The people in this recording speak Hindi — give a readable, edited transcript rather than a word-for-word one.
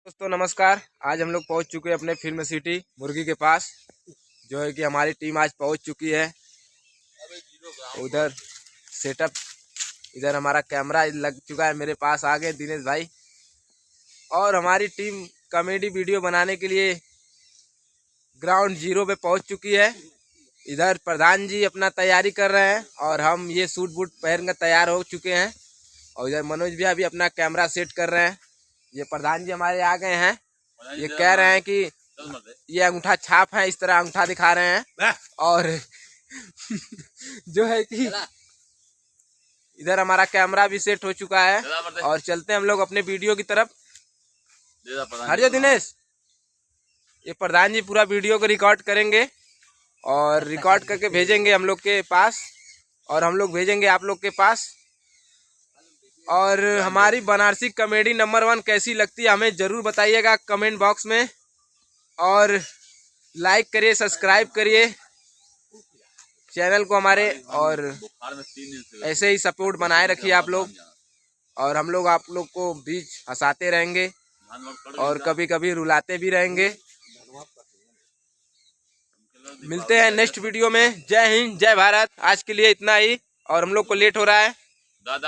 दोस्तों नमस्कार। आज हम लोग पहुंच चुके हैं अपने फिल्म सिटी मुर्गी के पास, जो है कि हमारी टीम आज पहुंच चुकी है। उधर सेटअप, इधर हमारा कैमरा लग चुका है। मेरे पास आ गए दिनेश भाई और हमारी टीम कॉमेडी वीडियो बनाने के लिए ग्राउंड जीरो पे पहुंच चुकी है। इधर प्रधान जी अपना तैयारी कर रहे हैं और हम ये सूट बूट पहन कर तैयार हो चुके हैं। और इधर मनोज भैया भी अपना कैमरा सेट कर रहे हैं। ये प्रधान जी हमारे आ गए हैं। ये कह रहे हैं कि ये अंगूठा छाप है, इस तरह अंगूठा दिखा रहे हैं। और जो है कि इधर हमारा कैमरा भी सेट हो चुका है और चलते हैं हम लोग अपने वीडियो की तरफ। हरियो दिनेश, ये प्रधान जी पूरा वीडियो को रिकॉर्ड करेंगे और रिकॉर्ड करके भेजेंगे हम लोग के पास और हम लोग भेजेंगे आप लोग के पास। और हमारी बनारसी कॉमेडी नंबर 1 कैसी लगती है हमें ज़रूर बताइएगा कमेंट बॉक्स में। और लाइक करिए, सब्सक्राइब करिए चैनल को हमारे, और ऐसे ही सपोर्ट बनाए रखिए आप लोग। और हम लोग आप लोग को बीच हंसाते रहेंगे और कभी कभी रुलाते भी रहेंगे। मिलते हैं नेक्स्ट वीडियो में। जय हिंद, जय भारत। आज के लिए इतना ही और हम लोग को लेट हो रहा है।